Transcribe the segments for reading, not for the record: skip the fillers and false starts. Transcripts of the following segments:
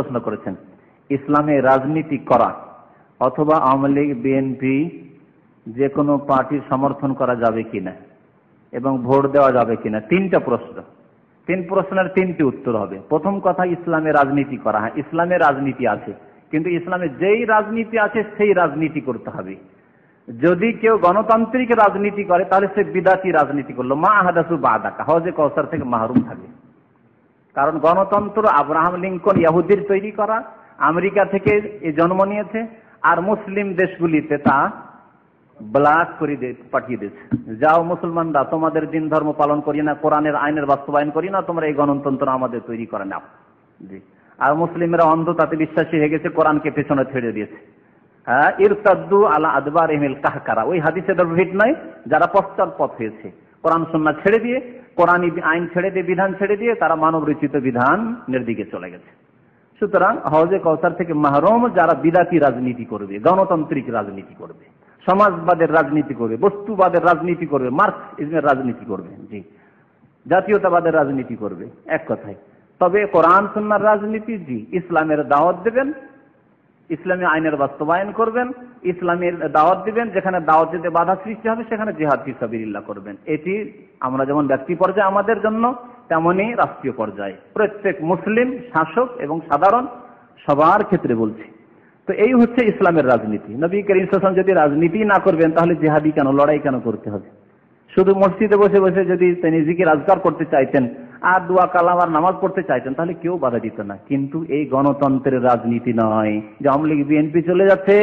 প্রশ্ন করেছেন, ইসলামে রাজনীতি করা অথবা আওয়ামী লীগ, বিএনপি যে কোনো পার্টির সমর্থন করা যাবে কিনা এবং ভোট দেওয়া যাবে কিনা। তিনটা প্রশ্ন, তিন প্রশ্নের তিনটি উত্তর হবে। প্রথম কথা, ইসলামে রাজনীতি করা। হ্যাঁ, ইসলামে রাজনীতি আছে, কিন্তু ইসলামে যেই রাজনীতি আছে সেই রাজনীতি করতে হবে। যদি কেউ গণতান্ত্রিক রাজনীতি করে তাহলে সে বিদাতি রাজনীতি করলো, মা আহাদাসু বাদাকা, হজে কাউসার থেকে মাহরুম থাকবে। কারণ গণতন্ত্র আব্রাহাম লিঙ্কন ইহুদির তৈরি করা, আমেরিকা থেকে জন্ম নিয়েছে, আর মুসলিম দেশগুলিতে তা ব্লক করে পাঠিয়ে দিয়েছে। যাও মুসলমানরা, তোমাদের দিন ধর্ম পালন করি না, কোরআনের আইনের বাস্তবায়ন করি না, তোমরা এই গণতন্ত্র আমাদের তৈরি করে নাও। জি, আর মুসলিমরা অন্ধ তাতে বিশ্বাসী হয়ে গেছে, কোরআনকে পেছনে ছেড়ে দিয়েছে। হ্যাঁ, ইরতাদ্দু আলা আদবারিহিল কাহকারা, ওই হাদিসে ভিড় নয়, যারা পশ্চাৎপদ হয়েছে, কোরআন সুন্নাহ ছেড়ে দিয়ে, কোরআনী আইন ছেড়ে দিয়ে, বিধান ছেড়ে দিয়ে তারা মানব রচিত বিধানের দিকে চলে গেছে। সুতরাং হজে কাউসার থেকে মাহরুম যারা বিদাতি রাজনীতি করবে, গণতান্ত্রিক রাজনীতি করবে, সমাজবাদের রাজনীতি করবে, বস্তুবাদের রাজনীতি করবে, মার্কসিজমের রাজনীতি করবে, জি, জাতীয়তাবাদের রাজনীতি করবে, এক কথায়। তবে কোরআন সুন্নাহর রাজনীতি, জি, ইসলামের দাওয়াত দেবেন, ইসলামী আইনের বাস্তবায়ন করবেন, ইসলামের দাওয়াত দিবেন, যেখানে দাওয়াত দিতে বাধা সৃষ্টি হবে সেখানে জিহাদ ফি সাবিলিল্লাহ করবেন। এটি আমরা যেমন ব্যক্তি পর্যায়ে আমাদের জন্য, তেমনি রাষ্ট্রীয় পর্যায়ে প্রত্যেক মুসলিম শাসক এবং সাধারণ সবার ক্ষেত্রে বলছি। তো এই হচ্ছে ইসলামের রাজনীতি। নবী করিম সাল্লাল্লাহু আলাইহি ওয়াসাল্লাম যদি রাজনীতি না করবেন তাহলে জিহাদি কেন, লড়াই কেন করতে হবে? শুধু মসজিদে বসে বসে যদি তিনি জিকির আজকার করতে চাইতেন আর দোয়া কালাম আর নামাজ পড়তে চাইতেন তাহলে কেউ বাধা দিত না। কিন্তু এই গণতন্ত্রের রাজনীতি নয় যে আওয়ামী লীগ বিএনপি চলে যাচ্ছে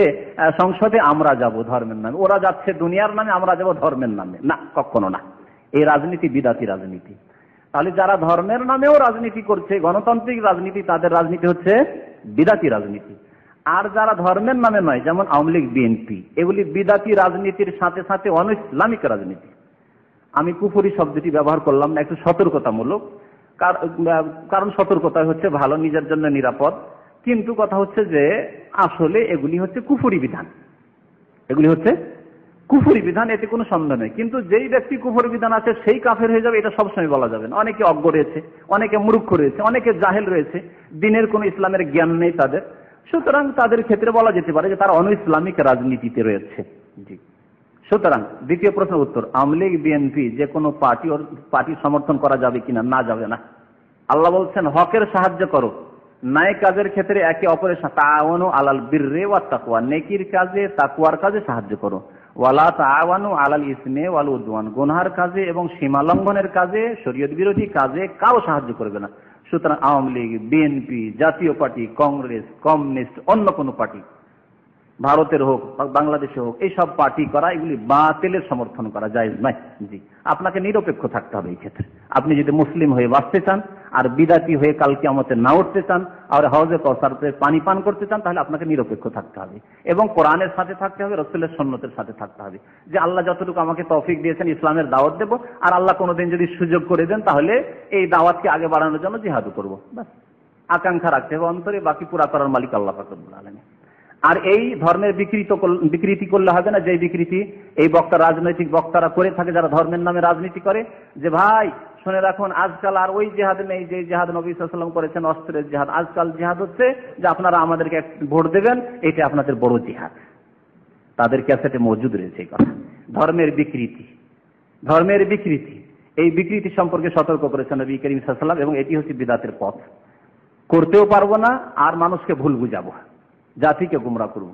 সংসদে, আমরা যাব ধর্মের নামে, ওরা যাচ্ছে দুনিয়ার নামে, আমরা যাব ধর্মের নামে, না, কখনো না। এই রাজনীতি বিদাতি রাজনীতি। তাহলে যারা ধর্মের নামেও রাজনীতি করছে, গণতান্ত্রিক রাজনীতি, তাদের রাজনীতি হচ্ছে বিদাতি রাজনীতি। আর যারা ধর্মের নামে নয়, যেমন আওয়ামী লীগ বিএনপি, এগুলি বিদাতি রাজনীতির সাথে সাথে অনইসলামিক রাজনীতি। আমি কুফরি শব্দটি ব্যবহার করলাম না, একটু সতর্কতামূলক, কারণ সতর্কতা হচ্ছে ভালো, নিজের জন্য নিরাপদ। কিন্তু কথা হচ্ছে যে আসলে এগুলি হচ্ছে কুফরি বিধান, এগুলি হচ্ছে কুফরি বিধান, এতে কোনো সন্দেহ নেই। কিন্তু যেই ব্যক্তি কুফরি বিধান আছে সেই কাফের হয়ে যাবে এটা সবসময় বলা যাবে না। অনেকে অজ্ঞ রয়েছে, অনেকে মূর্খ রয়েছে, অনেকে জাহেল রয়েছে, দিনের কোনো ইসলামের জ্ঞান নেই তাদের, সুতরাং তাদের ক্ষেত্রে বলা যেতে পারে যে তারা অনইসলামিক রাজনীতিতে রয়েছে। জি, সুতরাং দ্বিতীয় প্রশ্নের উত্তর, আওয়ামী লীগ বিএনপি যে কোনো পার্টি সমর্থন করা যাবে কিনা, না, যাবে না। আল্লাহ বলছেন হকের সাহায্য করো, ন্যায় কাজের ক্ষেত্রে একে অপরের সাথে, তাআওয়ানু আলাল বিররি ওয়াত তাকওয়া, নেকির কাজে তাকওয়ার কাজে সাহায্য করো, ওয়ালা তাআওয়ানু আলাল ইসমি ওয়াল উদওয়ান, গুনাহের কাজে এবং সীমা লঙ্ঘনের কাজে, শরীয়ত বিরোধী কাজে কারো সাহায্য করবে না। সুতরাং আওয়ামী লীগ, বিএনপি, জাতীয় পার্টি, কংগ্রেস, কমিউনিস্ট, অন্য কোনো পার্টি, ভারতের হোক বাংলাদেশে হোক, এইসব পার্টি করা, এগুলি বাতিলের সমর্থন করা জায়েজ নয়। জি, আপনাকে নিরপেক্ষ থাকতে হবে এই ক্ষেত্রে। আপনি যদি মুসলিম হয়ে বাঁচতে চান আর বিদাতি হয়ে কাল কিয়ামতে না উঠতে চান আর হজে কাউসারতে পানি পান করতে চান, তাহলে আপনাকে নিরপেক্ষ থাকতে হবে এবং কোরআনের সাথে থাকতে হবে, রাসূলের সুন্নতের সাথে থাকতে হবে। যে আল্লাহ যতটুকু আমাকে তৌফিক দিয়েছেন ইসলামের দাওয়াত দেব, আর আল্লাহ কোনোদিন যদি সুযোগ করে দেন তাহলে এই দাওয়াতকে আগে বাড়ানোর জন্য জিহাদ করব, বাস আকাঙ্ক্ষা রাখতে হবে অন্তরে, বাকি পুরা করার মালিক আল্লাহ পাক রব্বুল আলামিন। আর এই ধর্মের বিকৃতি করলে হবে না, যে বিকৃতি এই বক্তা, রাজনৈতিক বক্তারা করে থাকে, যারা ধর্মের নামে রাজনীতি করে, যে ভাই শুনে রাখুন আজকাল আর ওই জিহাদ নেই যে জিহাদ নবী সাল্লাল্লাহু আলাইহি ওয়াসাল্লাম করেছেন, অস্ত্রের জিহাদ। আজকাল জিহাদ হচ্ছে যে আপনারা আমাদেরকে ভোট দেবেন, এটা আপনাদের বড় জিহাদ। তাদের ক্যাসেটে মজুদ রয়েছে এই কথা। ধর্মের বিকৃতি, ধর্মের বিকৃতি, এই বিকৃতি সম্পর্কে সতর্ক করেছেন নবী করিম সাল্লাল্লাহু আলাইহি ওয়াসাল্লাম, এবং এটি হচ্ছে বিদআতের পথ। করতেও পারবো না আর মানুষকে ভুল বুঝাবো, জাতিকে গুমরা করব।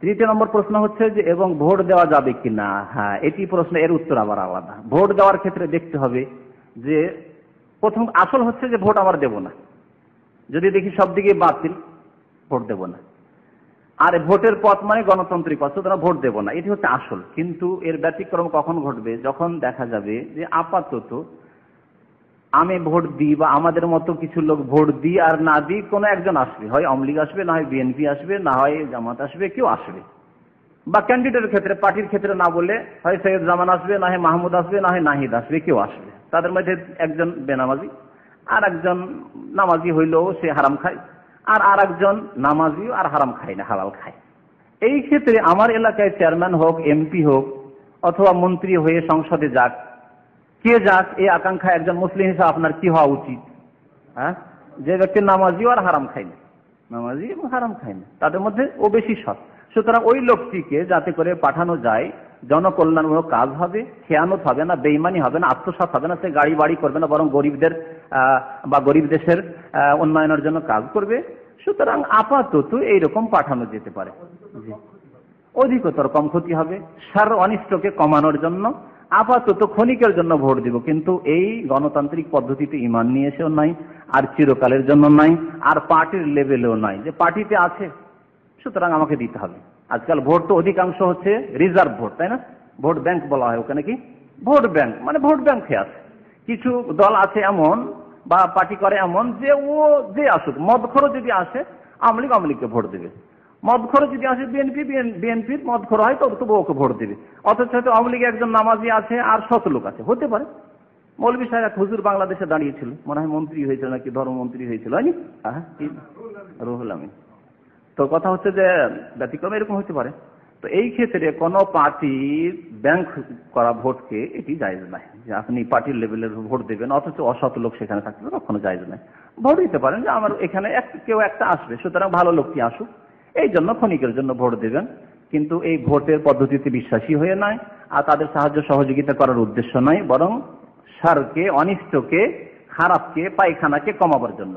তৃতীয় নম্বর প্রশ্ন হচ্ছে যে এবং ভোট দেওয়া যাবে কিনা। হ্যাঁ, এটি প্রশ্ন, এর উত্তর আবার আলাদা। ভোট দেওয়ার ক্ষেত্রে দেখতে হবে যে প্রথম আসল হচ্ছে যে ভোট আবার দেব না, যদি দেখি সব দিকে বাতিল, ভোট দেব না। আর ভোটের পথ মানে গণতান্ত্রিক পথ, সুতরাং ভোট দেব না, এটি হচ্ছে আসল। কিন্তু এর ব্যতিক্রম কখন ঘটবে, যখন দেখা যাবে যে আপাতত আমি ভোট দিই বা আমাদের মতো কিছু লোক ভোট দিই আর না দিই, কোনো একজন আসবে, হয় আওয়ামী লীগ আসবে, না হয় বিএনপি আসবে, না হয় জামাত আসবে, কেউ আসবে। বা ক্যান্ডিডেটের ক্ষেত্রে, পার্টির ক্ষেত্রে না বলে হয় সৈয়দ জামান আসবে, না হয় মাহমুদ আসবে, না হয় নাহিদ আসবে, কেউ আসবে। তাদের মধ্যে একজন বেনামাজি, আর একজন নামাজি হইলেও সে হারাম খায়, আর একজন নামাজি আর হারাম খায় না, হালাল খায়। এই ক্ষেত্রে আমার এলাকায় চেয়ারম্যান হোক, এমপি হোক, অথবা মন্ত্রী হয়ে সংসদে যাক, কে যাক, এই আকাঙ্ক্ষা একজন মুসলিম হিসাবে আপনার কি হওয়া উচিত? হ্যাঁ, যে ব্যক্তি নামাজিও আর হারাম খায়নি, নামাজি এবং হারাম খায়নি, তাদের মধ্যে ও বেশি সৎ। সুতরাং ওই লোকটিকে যাতে করে পাঠানো যায়, জনকল্যাণমূলক কাজ হবে, খেয়ানত হবে না, বেইমানি হবে না, আত্মসাৎ হবে না, সে গাড়ি বাড়ি করবে না, বরং গরিবদের বা গরিব দেশের উন্নয়নের জন্য কাজ করবে। সুতরাং আপাতত এইরকম পাঠানো যেতে পারে। অধিকতর কম ক্ষতি হবে, সার অনিষ্টকে কমানোর জন্য আপাতত ক্ষণিকের জন্য ভোট দিব, কিন্তু এই গণতান্ত্রিক পদ্ধতিতে ইমান নিয়ে এসেও নাই, আর চিরকালের জন্য নাই, আর পার্টির লেভেলেও নাই যে পার্টিতে আছে সুতরাং আমাকে দিতে হবে। আজকাল ভোট তো অধিকাংশ হচ্ছে রিজার্ভ ভোট, তাই না? ভোট ব্যাংক বলা হয় ওখানে, কি ভোট ব্যাংক মানে ভোট ব্যাংক হয়ে আছে। কিছু দল আছে এমন বা পার্টি করে এমন যে ও যে আসুক, মদখোর যদি আসে আওয়ামী লীগকে ভোট দেবে, মদখোর যদি আসে বিএনপির মদখোর হয় তবু ওকে ভোট দেবে। অথচ হয়তো আওয়ামী লীগে একজন নামাজি আছে আর 100 লোক আছে, হতে পারে। মৌলভী সাহেব এক হুজুর বাংলাদেশে দাঁড়িয়েছিল, মনে হয় মন্ত্রী হয়েছিল নাকি ধর্মমন্ত্রী হয়েছিল, হয়নি? রুহুল আমিন। তো কথা হচ্ছে যে ব্যতিক্রম এরকম হতে পারে। তো এই ক্ষেত্রে কোন পার্টির ব্যাংক করা ভোটকে এটি জায়েজ নাই, যে আপনি পার্টির লেভেলের ভোট দেবেন অথচ অসৎ লোক সেখানে থাকতে কখনো জায়েজ নাই। ভোট দিতে পারেন যে আমার এখানে কেউ একটা আসবে, সুতরাং ভালো লোকটি আসুক, এই জন্য ক্ষণিকের জন্য ভোট দেবেন, কিন্তু এই ভোটের পদ্ধতিতে বিশ্বাসী হয়ে নাই, আর তাদের সাহায্য সহযোগিতা করার উদ্দেশ্য নাই, বরং সারকে, অনিষ্টকে, খারাপকে, পায়খানাকে কমাবার জন্য।